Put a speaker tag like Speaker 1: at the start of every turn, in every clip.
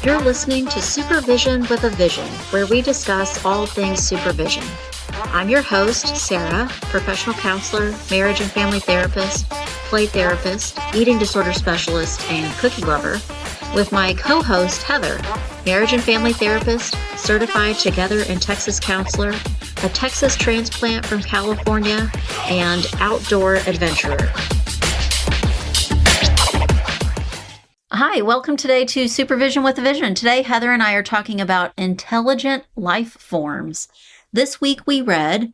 Speaker 1: You're listening to Supervision with a Vision, where we discuss all things supervision. I'm your host, Sarah, professional counselor, marriage and family therapist, play therapist, eating disorder specialist, and cookie lover, with my co-host, Heather, marriage and family therapist, certified Together in Texas counselor, a Texas transplant from California, and outdoor adventurer. Hi, welcome today to Supervision with a Vision. Today, Heather and I are talking about intelligent life forms. This week we read,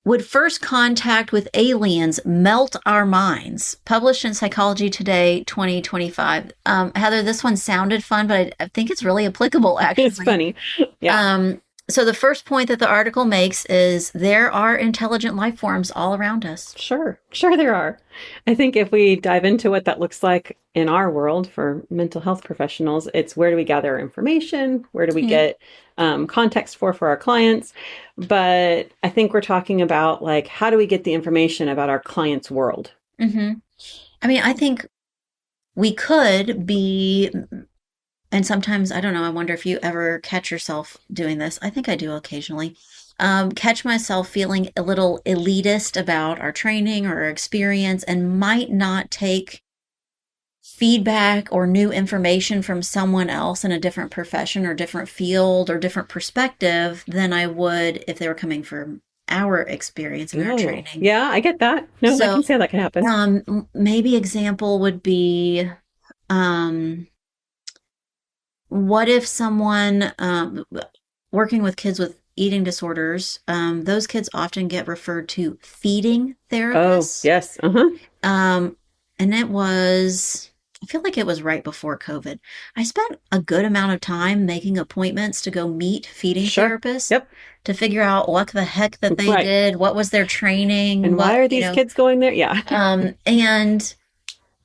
Speaker 1: Would First Contact with Aliens Melt Our Minds? Published in Psychology Today 2025. Heather, this one sounded fun, but I think it's really applicable, actually.
Speaker 2: It's funny. Yeah.
Speaker 1: So the first point that the article makes is there are intelligent life forms all around us.
Speaker 2: Sure there are. I think if we dive into what that looks like in our world for mental health professionals, it's where do we gather our information? Where do we get context for our clients? But I think we're talking about like, how do we get the information about our client's world?
Speaker 1: Mm-hmm. I mean, I think we could be... And sometimes, I don't know, I wonder if you ever catch yourself doing this. I think I do occasionally. Catch myself feeling a little elitist about our training or our experience and might not take feedback or new information from someone else in a different profession or different field or different perspective than I would if they were coming from our experience and our training.
Speaker 2: Yeah, I get that. No, I can say that can happen.
Speaker 1: Maybe example would be... what if someone working with kids with eating disorders, those kids often get referred to feeding therapists.
Speaker 2: Oh, yes.
Speaker 1: And it was, I feel like it was right before COVID. I spent a good amount of time making appointments to go meet feeding therapists to figure out what the heck that they did, what was their training.
Speaker 2: And why are these kids going there? Yeah.
Speaker 1: And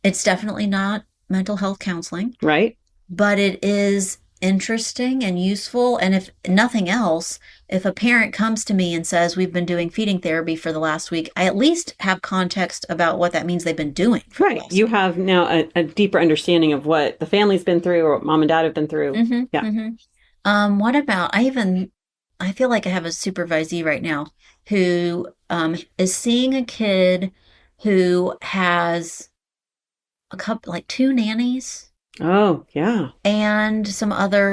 Speaker 1: it's definitely not mental health counseling.
Speaker 2: Right.
Speaker 1: But it is interesting and useful. And if nothing else, if a parent comes to me and says, we've been doing feeding therapy for the last week, I at least have context about what that means they've been doing.
Speaker 2: Right. You have now a deeper understanding of what the family's been through or what mom and dad have been through.
Speaker 1: Mm-hmm,
Speaker 2: yeah.
Speaker 1: Mm-hmm. What about, I feel like I have a supervisee right now who is seeing a kid who has two nannies.
Speaker 2: Oh, yeah.
Speaker 1: And some other,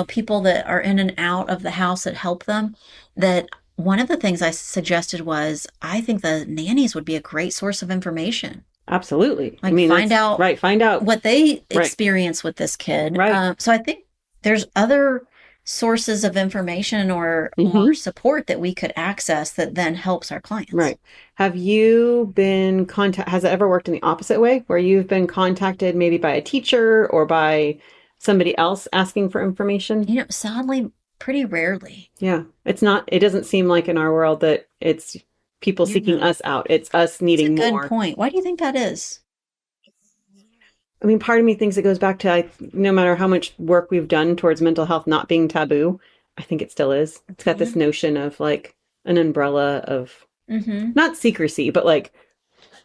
Speaker 1: people that are in and out of the house that help them. That one of the things I suggested was, I think the nannies would be a great source of information.
Speaker 2: Absolutely.
Speaker 1: Find out what they experience with this kid.
Speaker 2: Right.
Speaker 1: So I think there's other sources of information or support that we could access that then helps our clients.
Speaker 2: Right. Have you been has it ever worked in the opposite way where you've been contacted maybe by a teacher or by somebody else asking for information?
Speaker 1: Sadly, pretty rarely.
Speaker 2: Yeah. It doesn't seem like in our world that it's people seeking us out. It's us needing more.
Speaker 1: That's a good point. Why do you think that is?
Speaker 2: I mean, part of me thinks it goes back to no matter how much work we've done towards mental health not being taboo, I think it still is. It's got this notion of like an umbrella of not secrecy, but like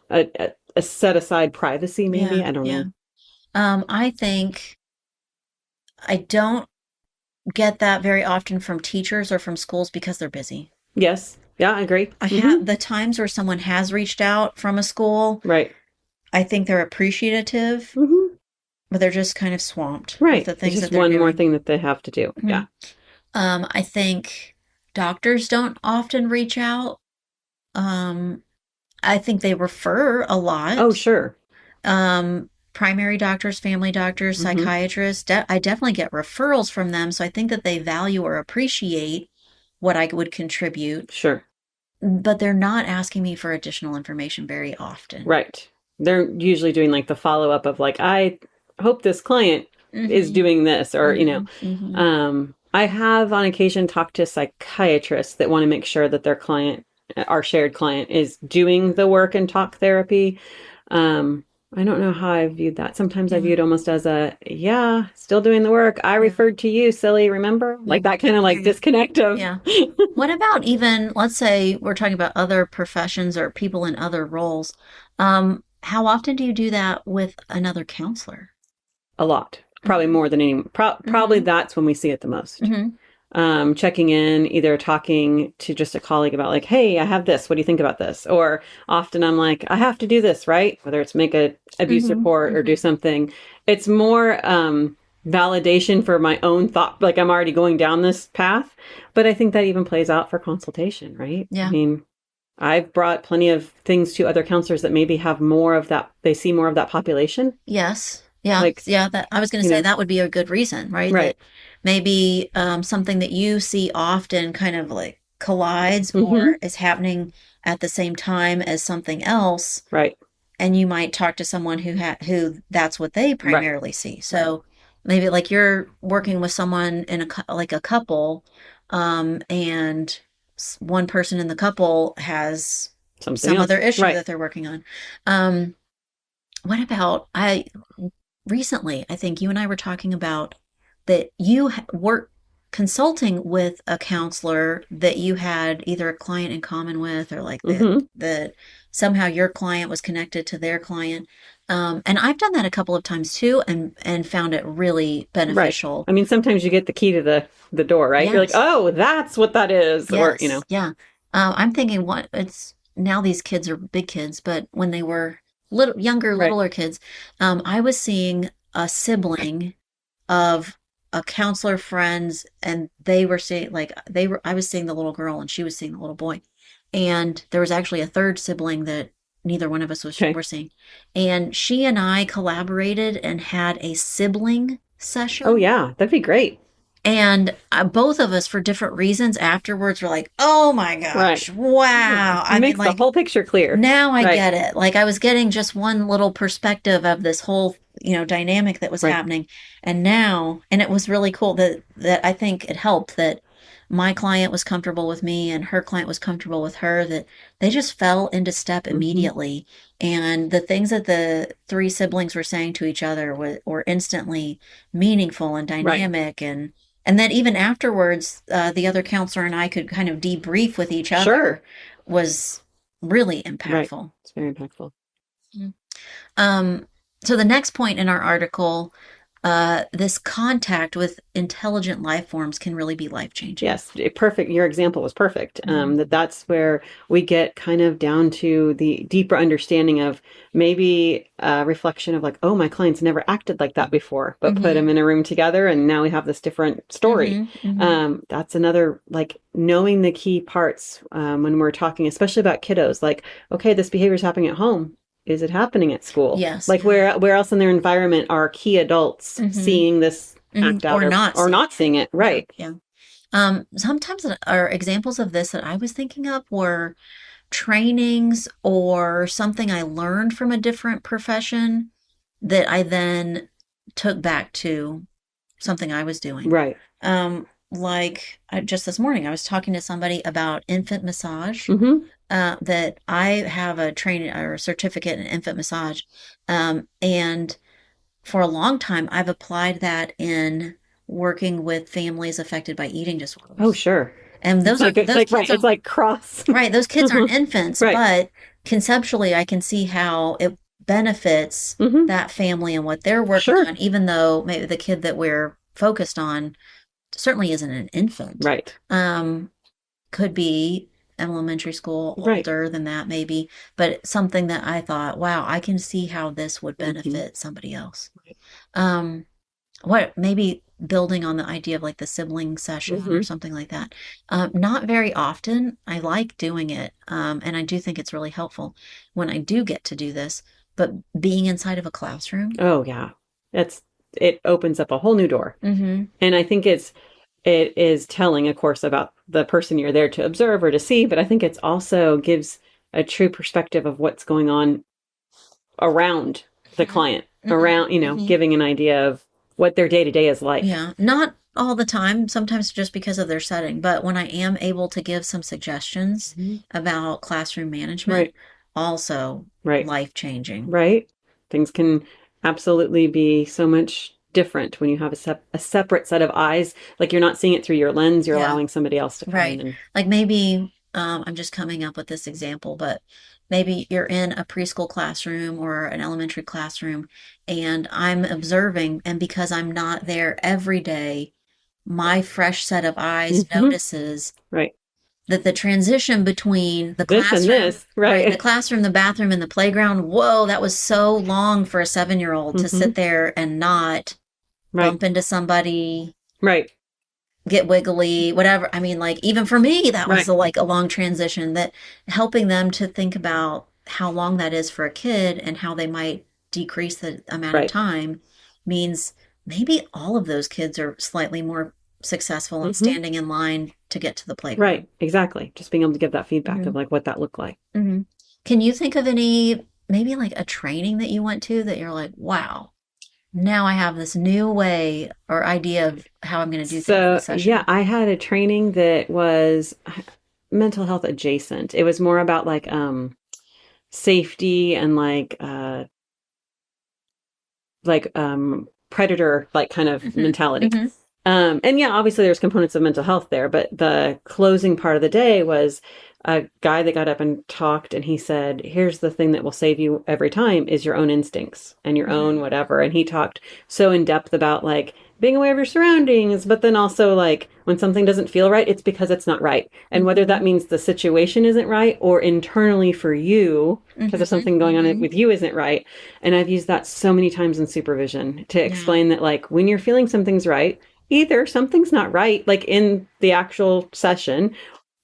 Speaker 2: a set aside privacy, maybe. I don't know.
Speaker 1: I think I don't get that very often from teachers or from schools because they're busy.
Speaker 2: Yes. Yeah, I agree.
Speaker 1: I have the times where someone has reached out from a school.
Speaker 2: Right.
Speaker 1: I think they're appreciative, but they're just kind of swamped.
Speaker 2: Right.
Speaker 1: With the things
Speaker 2: it's just
Speaker 1: that they're
Speaker 2: one
Speaker 1: doing.
Speaker 2: more thing that they have to do. Yeah.
Speaker 1: I think doctors don't often reach out. I think they refer a lot.
Speaker 2: Oh, sure.
Speaker 1: Primary doctors, family doctors, psychiatrists. I definitely get referrals from them. So I think that they value or appreciate what I would contribute.
Speaker 2: Sure.
Speaker 1: But they're not asking me for additional information very often.
Speaker 2: Right. They're usually doing like the follow-up of like, I hope this client is doing this or, I have on occasion talked to psychiatrists that want to make sure that their client, our shared client, is doing the work and talk therapy. I don't know how I viewed that. Sometimes I viewed almost as still doing the work. I referred to you, silly, remember? Like that kind of like disconnect of.
Speaker 1: Yeah. What about even, let's say we're talking about other professions or people in other roles. How often do you do that with another counselor?
Speaker 2: A lot, probably
Speaker 1: Mm-hmm.
Speaker 2: more than any. Probably
Speaker 1: Mm-hmm.
Speaker 2: that's when we see it the most.
Speaker 1: Mm-hmm.
Speaker 2: Checking in, either talking to just a colleague about like, hey, I have this. What do you think about this? Or often I'm like, I have to do this, right? Whether it's make a abuse
Speaker 1: Mm-hmm.
Speaker 2: report or do
Speaker 1: Mm-hmm.
Speaker 2: something. It's more validation for my own thought. Like I'm already going down this path. But I think that even plays out for consultation, right? I
Speaker 1: Yeah.
Speaker 2: mean, I've brought plenty of things to other counselors that maybe have more of that. They see more of that population.
Speaker 1: Yes. Yeah.
Speaker 2: Like,
Speaker 1: Yeah. That I was going to
Speaker 2: you
Speaker 1: say
Speaker 2: know,
Speaker 1: that would be a good reason, right? That
Speaker 2: right.
Speaker 1: maybe something that you see often kind of like collides or
Speaker 2: Mm-hmm.
Speaker 1: is happening at the same time as something else,
Speaker 2: Right.
Speaker 1: and you might talk to someone who that's what they
Speaker 2: Right.
Speaker 1: primarily see. So maybe like you're working with someone in like a couple, and one person in the couple has
Speaker 2: Something
Speaker 1: some
Speaker 2: else.
Speaker 1: other issue
Speaker 2: Right.
Speaker 1: that they're working on. Um, what about I recently, I think you and I were talking about that you work consulting with a counselor that you had either a client in common with, or like
Speaker 2: Mm-hmm.
Speaker 1: that somehow your client was connected to their client. And I've done that a couple of times too, and found it really
Speaker 2: Right.
Speaker 1: beneficial.
Speaker 2: I mean, sometimes you get the key to the door, right? You're like,
Speaker 1: Yes.
Speaker 2: oh, that's what that is, or
Speaker 1: Yes. Yeah. I'm thinking what it's now these kids are big kids, but when they were
Speaker 2: right.
Speaker 1: littler kids, I was seeing a sibling of a counselor friends, and they were seeing like they were I was seeing the little girl and she was seeing the little boy. And there was actually a third sibling that neither one of us
Speaker 2: Okay.
Speaker 1: were seeing. And she and I collaborated and had a sibling
Speaker 2: Oh
Speaker 1: session.
Speaker 2: yeah, that'd be great.
Speaker 1: And both of us, for different reasons, afterwards were like, oh my
Speaker 2: Right.
Speaker 1: gosh, wow. I mean,
Speaker 2: Makes the
Speaker 1: like,
Speaker 2: whole picture clear.
Speaker 1: now I
Speaker 2: Right.
Speaker 1: get it. Like I was getting just one little perspective of this whole, dynamic that was
Speaker 2: Right.
Speaker 1: happening. And now, and it was really cool that I think it helped that my client was comfortable with me and her client was comfortable with her, that they just fell into step
Speaker 2: Mm-hmm.
Speaker 1: immediately. And the things that the three siblings were saying to each other were instantly meaningful and
Speaker 2: Right.
Speaker 1: dynamic, and then even afterwards, the other counselor and I could kind of debrief with each
Speaker 2: Sure.
Speaker 1: other was really
Speaker 2: Right.
Speaker 1: impactful.
Speaker 2: It's very impactful.
Speaker 1: Mm. Um, so the next point in our article, this contact with intelligent life forms can really be life changing.
Speaker 2: Yes, perfect. Your example was perfect.
Speaker 1: Mm-hmm.
Speaker 2: That's where we get kind of down to the deeper understanding of maybe a reflection of like, oh, my client's never acted like that before, but put
Speaker 1: Mm-hmm.
Speaker 2: them in a room together, and now we have this different story.
Speaker 1: Mm-hmm. Mm-hmm.
Speaker 2: That's another like knowing the key parts when we're talking, especially about kiddos. Like, okay, this behavior is happening at home. Is it happening at school?
Speaker 1: Yes.
Speaker 2: Like,
Speaker 1: Yeah.
Speaker 2: where else in their environment are key adults
Speaker 1: Mm-hmm.
Speaker 2: seeing this
Speaker 1: Mm-hmm.
Speaker 2: act out
Speaker 1: Or
Speaker 2: or
Speaker 1: not
Speaker 2: or
Speaker 1: seeing
Speaker 2: not
Speaker 1: it.
Speaker 2: seeing it?
Speaker 1: Yeah.
Speaker 2: Right.
Speaker 1: Yeah. Sometimes our examples of this that I was thinking of were trainings or something I learned from a different profession that I then took back to something I was doing.
Speaker 2: Right.
Speaker 1: Like just this morning, I was talking to somebody about infant massage.
Speaker 2: Mm-hmm.
Speaker 1: That I have a training or a certificate in infant massage, and for a long time, I've applied that in working with families affected by eating
Speaker 2: Oh,
Speaker 1: disorders.
Speaker 2: sure.
Speaker 1: And
Speaker 2: It's like it's
Speaker 1: those
Speaker 2: like
Speaker 1: kids
Speaker 2: right. It's
Speaker 1: are
Speaker 2: like cross.
Speaker 1: right. Those kids aren't infants,
Speaker 2: Right.
Speaker 1: but conceptually, I can see how it benefits
Speaker 2: Mm-hmm.
Speaker 1: that family and what they're working
Speaker 2: Sure.
Speaker 1: on, even though maybe the kid that we're focused on certainly isn't an infant.
Speaker 2: Right.
Speaker 1: Um, could be elementary school,
Speaker 2: Right.
Speaker 1: older than that, maybe, but something that I thought, wow, I can see how this would
Speaker 2: Mm-hmm.
Speaker 1: benefit somebody else. Um, what maybe building on the idea of like the sibling session or
Speaker 2: Mm-hmm.
Speaker 1: something like that. Not very often. I like doing it, and I do think it's really helpful when I do get to do this. But being inside of a classroom,
Speaker 2: Oh yeah. It's it opens up a whole new door,
Speaker 1: mm-hmm,
Speaker 2: and I think it is telling, of course, about the person you're there to observe or to see, but I think it's also gives a true perspective of what's going on around the client,
Speaker 1: mm-hmm,
Speaker 2: around
Speaker 1: mm-hmm.
Speaker 2: giving an idea of what their day to day is like.
Speaker 1: Yeah, not all the time, sometimes just because of their setting, but when I am able to give some suggestions
Speaker 2: Mhm.
Speaker 1: about classroom management,
Speaker 2: Right.
Speaker 1: also
Speaker 2: Right.
Speaker 1: life changing.
Speaker 2: Right? Things can absolutely be so much different when you have a separate set of eyes. Like you're not seeing it through your lens, you're
Speaker 1: Yeah,
Speaker 2: allowing somebody else to come in
Speaker 1: right.
Speaker 2: and
Speaker 1: Like maybe I'm just coming up with this example, but maybe you're in a preschool classroom or an elementary classroom, and I'm observing, and because I'm not there every day, my fresh set of eyes
Speaker 2: Mm-hmm.
Speaker 1: notices
Speaker 2: Right.
Speaker 1: that the transition between the
Speaker 2: This and
Speaker 1: classroom,
Speaker 2: this.
Speaker 1: right, the
Speaker 2: Right.
Speaker 1: classroom, the bathroom, and the playground, whoa, that was so long for a 7-year-old to
Speaker 2: Mm-hmm.
Speaker 1: sit there and not
Speaker 2: Right.
Speaker 1: bump into somebody,
Speaker 2: Right.
Speaker 1: get wiggly, whatever. I mean, like, even for me, that was
Speaker 2: Right.
Speaker 1: a long transition, that helping them to think about how long that is for a kid and how they might decrease the amount of
Speaker 2: Right.
Speaker 1: time means maybe all of those kids are slightly more successful in
Speaker 2: Mm-hmm.
Speaker 1: standing in line to get to the
Speaker 2: Right.
Speaker 1: playground.
Speaker 2: Exactly. Just being able to give that feedback of
Speaker 1: Hmm.
Speaker 2: like what that looked like.
Speaker 1: Hmm. Can you think of any, maybe like a training that you went to that you're like, wow, now I have this new way or idea of how I'm going to do things
Speaker 2: So,
Speaker 1: this
Speaker 2: yeah,
Speaker 1: session?
Speaker 2: I had a training that was mental health adjacent. It was more about like safety and predator like kind of
Speaker 1: Hmm.
Speaker 2: mentality.
Speaker 1: Hmm.
Speaker 2: And yeah, obviously there's components of mental health there, but the closing part of the day was a guy that got up and talked, and he said, here's the thing that will save you every time is your own instincts and your own
Speaker 1: Hmm.
Speaker 2: whatever. And he talked so in depth about like being aware of your surroundings, but then also like when something doesn't feel right, it's because it's not right. And whether that
Speaker 1: Hmm.
Speaker 2: means the situation isn't right or internally for you, because if
Speaker 1: Hmm.
Speaker 2: something going on
Speaker 1: Hmm.
Speaker 2: with you isn't right. And I've used that so many times in supervision to
Speaker 1: Yeah.
Speaker 2: explain that like when you're feeling something's right, either something's not right, like in the actual session,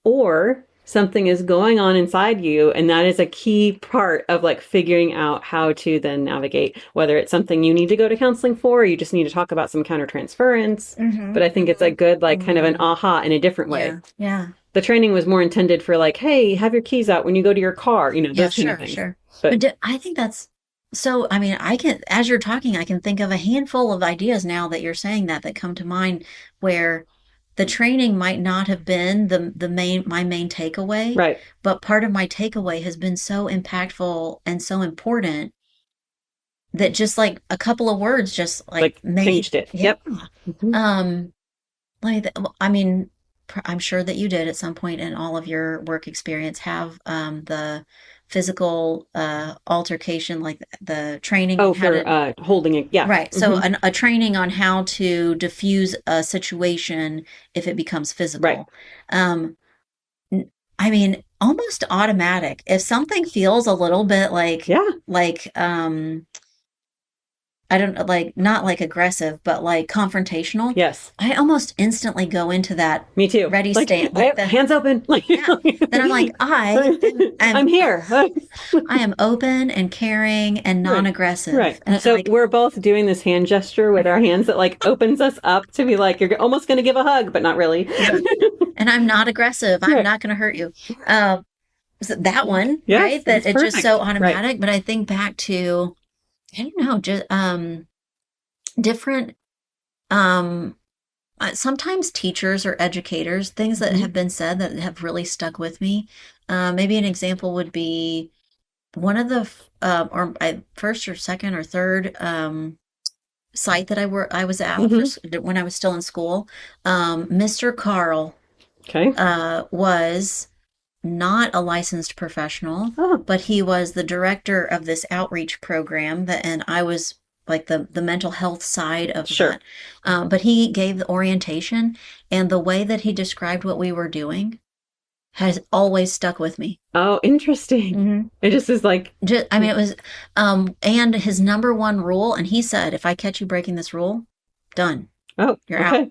Speaker 2: or something is going on inside you. And that is a key part of like figuring out how to then navigate, whether it's something you need to go to counseling for, or you just need to talk about some countertransference.
Speaker 1: Hmm.
Speaker 2: But I think it's a
Speaker 1: Hmm.
Speaker 2: good, like, kind of an
Speaker 1: Hmm.
Speaker 2: aha in a different way.
Speaker 1: Yeah. Yeah.
Speaker 2: The training was more intended for like, hey, have your keys out when you go to your car,
Speaker 1: Yeah,
Speaker 2: those kind of
Speaker 1: sure,
Speaker 2: things.
Speaker 1: sure. But
Speaker 2: But
Speaker 1: I think that's so, I mean, I can, as you're talking, I can think of a handful of ideas now that you're saying that come to mind where the training might not have been the main my main takeaway,
Speaker 2: right,
Speaker 1: but part of my takeaway has been so impactful and so important that just like a couple of words just like
Speaker 2: like
Speaker 1: made,
Speaker 2: changed it.
Speaker 1: yeah.
Speaker 2: Yep. Mm-hmm.
Speaker 1: Um, I mean, I'm sure that you did at some point in all of your work experience have the physical altercation, like the training on
Speaker 2: Oh,
Speaker 1: how
Speaker 2: for
Speaker 1: to,
Speaker 2: holding it. Yeah.
Speaker 1: right. So
Speaker 2: Mm-hmm.
Speaker 1: a training on how to diffuse a situation if it becomes
Speaker 2: Right.
Speaker 1: physical. Um, I mean, almost automatic. If something feels a little bit
Speaker 2: Yeah.
Speaker 1: like I don't know, like not like aggressive, but like confrontational,
Speaker 2: Yes.
Speaker 1: I almost instantly go into that
Speaker 2: Me too.
Speaker 1: ready
Speaker 2: Like,
Speaker 1: stand, like the,
Speaker 2: hands open. Like,
Speaker 1: yeah. Then I'm like,
Speaker 2: I'm here.
Speaker 1: I am open and caring and
Speaker 2: Right.
Speaker 1: non-aggressive.
Speaker 2: Right.
Speaker 1: And
Speaker 2: So
Speaker 1: like,
Speaker 2: we're both doing this hand gesture with our hands that like opens us up to be like, you're almost going to give a hug, but not really.
Speaker 1: yeah. And I'm not aggressive. I'm
Speaker 2: Right.
Speaker 1: not going to hurt you. Uh, so that one,
Speaker 2: Yes,
Speaker 1: right? That
Speaker 2: it's
Speaker 1: it's just so
Speaker 2: perfect. Right.
Speaker 1: automatic. But I think back to, I don't know, just different sometimes teachers or educators, things that
Speaker 2: Mm-hmm.
Speaker 1: have been said that have really stuck with me. Maybe an example would be one of the first or second or third site that I was at
Speaker 2: Mm-hmm.
Speaker 1: when I was still in school. Mr. Carl
Speaker 2: Okay.
Speaker 1: was not a licensed professional,
Speaker 2: Oh,
Speaker 1: but he was the director of this outreach program that, and I was like the mental health side of
Speaker 2: sure.
Speaker 1: that. But he gave the orientation, and the way that he described what we were doing has always stuck with me.
Speaker 2: Oh, interesting.
Speaker 1: Hmm.
Speaker 2: It just is like,
Speaker 1: Just, I mean, it was, and his number one rule, and he said, if I catch you breaking this rule, done.
Speaker 2: oh,
Speaker 1: You're out.
Speaker 2: okay.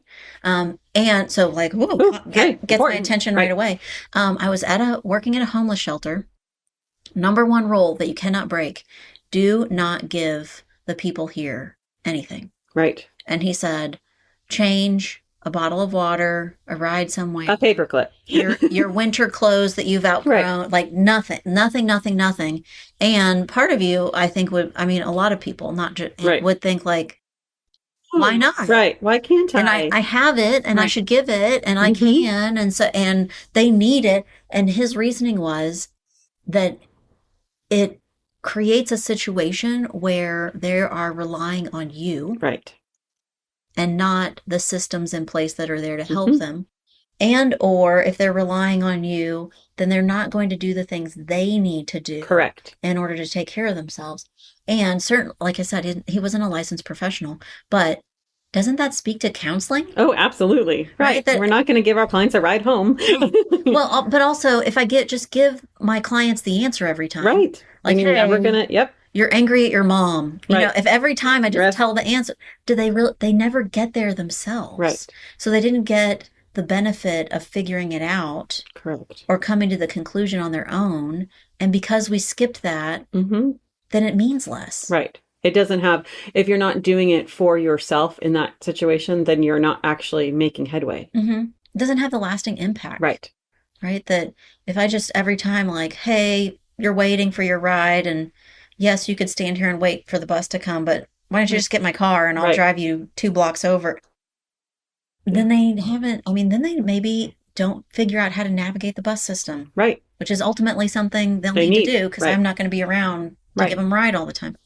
Speaker 1: And so like, whoa,
Speaker 2: Oh, okay.
Speaker 1: gets my
Speaker 2: Important.
Speaker 1: attention right
Speaker 2: Right.
Speaker 1: away. I was working at a homeless shelter. Number one rule that you cannot break: do not give the people here anything.
Speaker 2: Right.
Speaker 1: And he said, change, a bottle of water, a ride somewhere,
Speaker 2: A paperclip.
Speaker 1: your winter clothes that you've
Speaker 2: Right.
Speaker 1: outgrown, like nothing, nothing, nothing, nothing. And part of you, I think, I mean, a lot of people, not just,
Speaker 2: Right.
Speaker 1: would think like, why not?
Speaker 2: Right. Why can't
Speaker 1: And
Speaker 2: I?
Speaker 1: I have it and I
Speaker 2: Right.
Speaker 1: should give it and I
Speaker 2: Mm-hmm.
Speaker 1: can. And so, and they need it. And his reasoning was that it creates a situation where they are relying on you
Speaker 2: Right.
Speaker 1: and not the systems in place that are there to help
Speaker 2: Mm-hmm.
Speaker 1: them. And or if they're relying on you, then they're not going to do the things they need to do
Speaker 2: Correct.
Speaker 1: in order to take care of themselves. And certain, like I said, he wasn't a licensed professional, but doesn't that speak to counseling?
Speaker 2: Oh, absolutely. Right.
Speaker 1: That
Speaker 2: We're not going to give our clients a ride home.
Speaker 1: well, but also if I just give my clients the answer every time.
Speaker 2: Right.
Speaker 1: Like,
Speaker 2: and you're never going to, yep.
Speaker 1: You're angry at your mom. You
Speaker 2: Right.
Speaker 1: know, if every time I just tell the answer, they never get there themselves.
Speaker 2: Right.
Speaker 1: So they didn't get the benefit of figuring it out.
Speaker 2: Correct.
Speaker 1: Or coming to the conclusion on their own. And because we skipped that, then it means less.
Speaker 2: Right. It doesn't have, if you're not doing it for yourself in that situation, then you're not actually making headway.
Speaker 1: It doesn't have the lasting impact.
Speaker 2: Right.
Speaker 1: Right. That if I just every time like, hey, you're waiting for your ride and yes, you could stand here and wait for the bus to come, but why don't you just get my car and I'll drive you 2 blocks over? Then they haven't, then they maybe don't figure out how to navigate the bus system.
Speaker 2: Right.
Speaker 1: Which is ultimately something they'll need to do because I'm not going to be around to give them a ride all the time.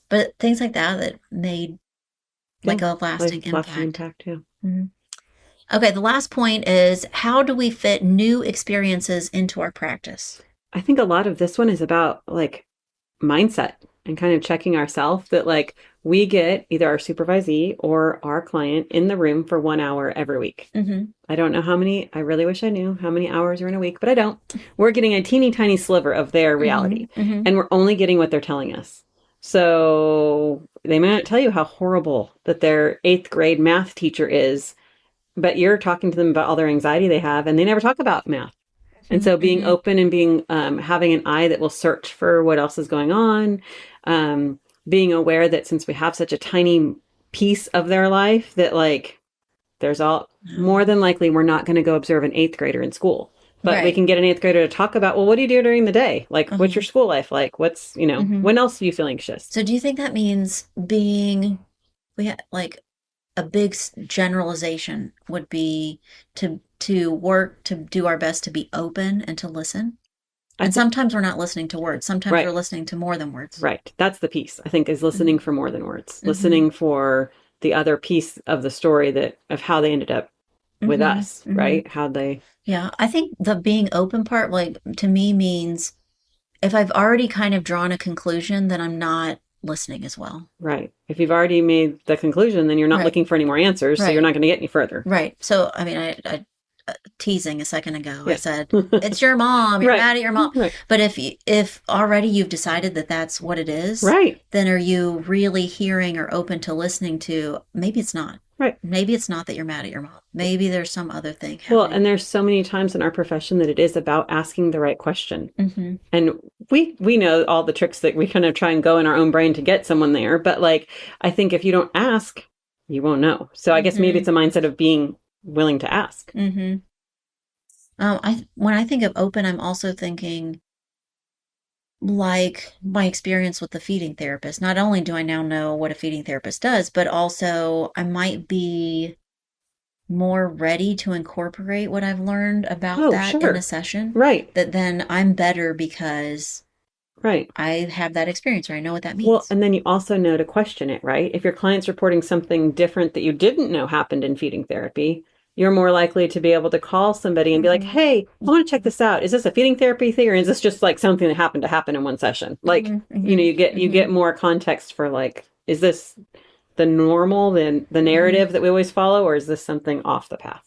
Speaker 1: But things like that made like a lasting impact.
Speaker 2: Lasting impact, yeah.
Speaker 1: Okay, the last point is how do we fit new experiences into our practice?
Speaker 2: I think a lot of this one is about like mindset and kind of checking ourselves that like we get either our supervisee or our client in the room for 1 hour every week. I don't know how many, I really wish I knew how many hours are in a week, but I don't. We're getting a teeny tiny sliver of their reality and we're only getting what they're telling us. So they may not tell you how horrible that their 8th grade math teacher is, but you're talking to them about all their anxiety they have and they never talk about math. And so being open and being, having an eye that will search for what else is going on, being aware that since we have such a tiny piece of their life that like, there's more than likely, we're not going to go observe an 8th grader in school, but we can get an 8th grader to talk about, well, what do you do during the day? Like, what's your school life like? What's, when else do you feel anxious?
Speaker 1: So do you think that means like a big generalization would be to work to do our best to be open and to listen. And sometimes we're not listening to words. Sometimes we're listening to more than words.
Speaker 2: Right. That's the piece, I think, is listening for more than words. Listening for the other piece of the story of how they ended up with us, right? How they...
Speaker 1: Yeah. I think the being open part, like, to me means if I've already kind of drawn a conclusion, then I'm not listening as well.
Speaker 2: Right. If you've already made the conclusion, then you're not looking for any more answers, so you're not going to get any further.
Speaker 1: Right. So, I teasing a second ago, I said, it's your mom, you're mad at your mom. But if already you've decided that that's what it is, then are you really hearing or open to listening to, maybe it's not. Right. Maybe it's not that you're mad at your mom. Maybe there's some other thing happening.
Speaker 2: Well, and there's so many times in our profession that it is about asking the right question. And we know all the tricks that we kind of try and go in our own brain to get someone there. But like, I think if you don't ask, you won't know. So I guess maybe it's a mindset of being willing to ask.
Speaker 1: When I think of open, I'm also thinking like my experience with the feeding therapist. Not only do I now know what a feeding therapist does, but also I might be more ready to incorporate what I've learned about that in a session.
Speaker 2: Right.
Speaker 1: That then I'm better because I have that experience or I know what that means.
Speaker 2: Well, and then you also know to question it, right? If your client's reporting something different that you didn't know happened in feeding therapy, you're more likely to be able to call somebody and be like, hey, I want to check this out. Is this a feeding therapy thing or is this just like something that happened to happen in one session? Like, you get more context for like, is this the normal, the narrative that we always follow, or is this something off the path?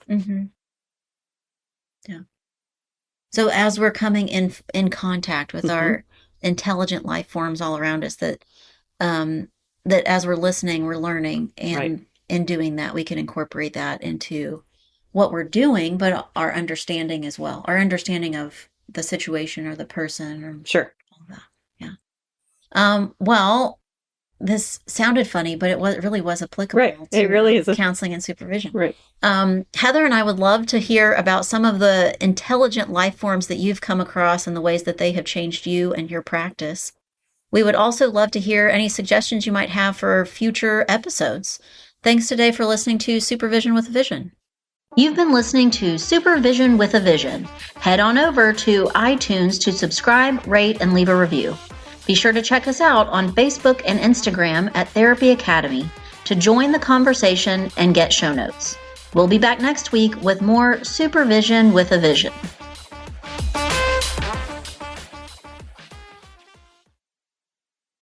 Speaker 1: Yeah. So as we're coming in contact with our intelligent life forms all around us, that as we're listening, we're learning, and in doing that, we can incorporate that into what we're doing, but our understanding as well, our understanding of the situation or the person or all that. Yeah. Well, this sounded funny, but it really was applicable to
Speaker 2: it really is
Speaker 1: counseling and supervision.
Speaker 2: Right.
Speaker 1: Heather and I would love to hear about some of the intelligent life forms that you've come across and the ways that they have changed you and your practice. We would also love to hear any suggestions you might have for future episodes. Thanks today for listening to Supervision with a Vision. You've been listening to Supervision with a Vision. Head on over to iTunes to subscribe, rate, and leave a review. Be sure to check us out on Facebook and Instagram at Therapy Academy to join the conversation and get show notes. We'll be back next week with more supervision with a vision.